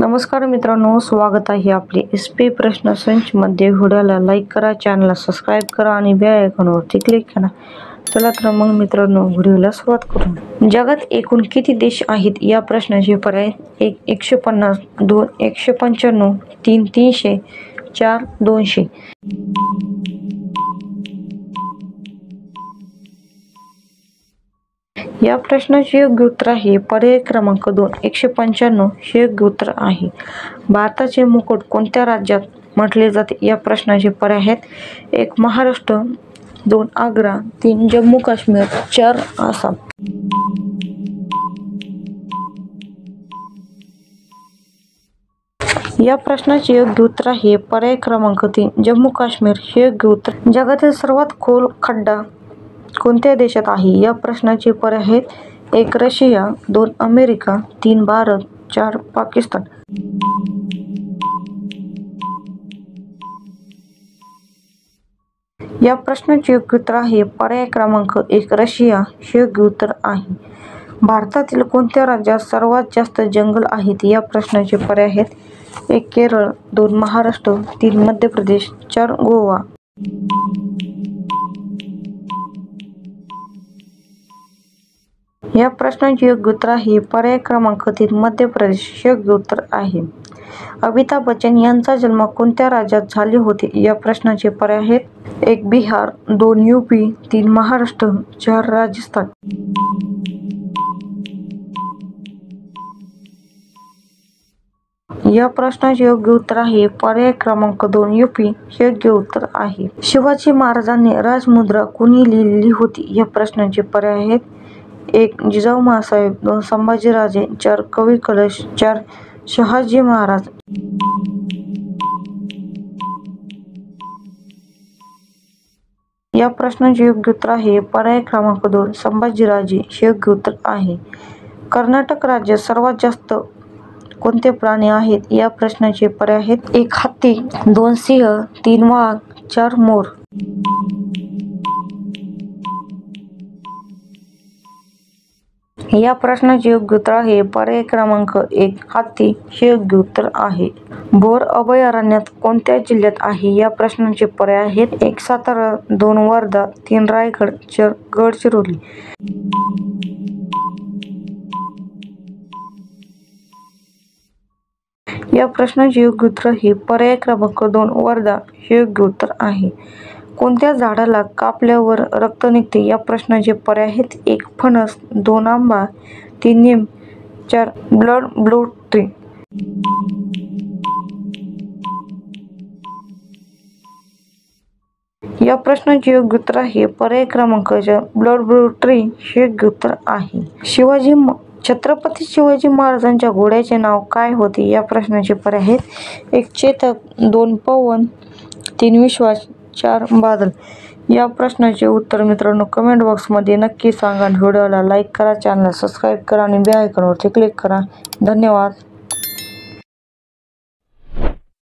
नमस्कार मित्रांनो, स्वागत आहे आपले SP प्रश्न संच मध्ये। व्हिडिओला लाईक करा, चॅनलला सबस्क्राईब करा आणि बेल आयकॉनवरती क्लिक करा। चला तर मग मित्रांनो, व्हिडिओला सुरुवात करू। जगात एकूण किती देश आहेत या प्रश्नाचे पर्याय: 1 150, 2 195, 3 300, 4 200। या प्रश्नाचे योग्य उत्तर आहे पर्याय क्रमांक 2 195 हे योग्य उत्तर आहे। भारताचे मुकुट कोणत्या राज्यात म्हटले जाते या प्रश्नाचे पर्याय आहेत: 1 महाराष्ट्र, 2 आग्रा, 3 जम्मू काश्मीर, 4 आसाम। या प्रश्नाचे योग्य उत्तर आहे पर्याय क्रमांक 3 जम्मू काश्मीर हे योग्य उत्तर। जगातील सर्वात खोल खड्डा कोणत्या देशात आहे या प्रश्नाचे पर्याय आहेत: 1 रशिया, 2 अमेरिका, 3 भारत, 4 पाकिस्तान। या प्रश्नाचे योग्य उत्तर आहे पर्याय क्रमांक 1 रशिया हे योग्य उत्तर आहे। भारतातील कोणत्या राज्यात सर्वात जास्त जंगल आहेत या प्रश्नाचे पर्याय आहेत: 1 केरळ, 2 महाराष्ट्र, 3 मध्य प्रदेश, 4 गोवा। या प्रश्नाचे योग्य उत्तर आहे पर्याय क्रमांक 3 मध्य प्रदेश हे योग्य उत्तर आहे। अमिताभ बच्चन यांचा जन्म कोणत्या राज्यात झाले होते या प्रश्नाचे पर्याय आहेत: 1 बिहार, 2 UP, 3 महाराष्ट्र, 4 राजस्थान। या प्रश्नाचे योग्य उत्तर आहे पर्याय क्रमांक 2 UP हे योग्य उत्तर आहे। शिवाजी महाराजांनी राजमुद्रा कोणी लिहिलेली होती या प्रश्नाचे पर्याय आहेत: 1 जिजाऊ माँसाहेब, 2 संभाजीराजे, 4 कवी कलश, 4 शहाजी महाराज। या प्रश्नाचे योग्य उत्तर आहे पर्याय क्रमांक 2 संभाजीराजे हे योग्य उत्तर आहे। कर्नाटक राज्यात सर्वात जास्त कोणते प्राणी आहेत या प्रश्नाचे पर्याय आहेत: 1 हत्ती, 2 सिंह, 3 वाघ, 4 मोर। या प्रश्नाचे योग्य उत्तर आहे पर्याय क्रमांक 1 हत्ती हे योग्य उत्तर आहे। भोर अभयारण्यात कोणत्या जिल्ह्यात आहे या प्रश्नाचे पर्याय आहेत: 1 सातारा, 2 वर्धा, 3 रायगड, 4 गडचिरोली। या प्रश्नाचे योग्य उत्तर आहे पर्याय क्रमांक 2 वर्धा हे योग्य उत्तर आहे। कोणत्या झाडाला कापल्यावर रक्त निघते या प्रश्नाचे पर्याय आहेत: 1 फणस, 2 आंबा, 3 नीम, 4 ब्लड ट्री। या प्रश्नाचे योग्य उत्तर आहे पर्याय क्रमांक 4 ब्लड ट्री हे योग्य उत्तर आहे। छत्रपती शिवाजी महाराजांच्या घोड्याचे नाव काय होते या प्रश्नाचे पर्याय आहेत: 1 चेतक, 2 पवन, 3 विश्वास, 4 बादल। या प्रश्नाचे उत्तर मित्रांनो कमेंट बॉक्समध्ये नक्की सांगा। व्हिडिओला लाईक करा, चॅनलला सबस्क्राईब करा आणि बेल आयकॉनवरती क्लिक करा। धन्यवाद।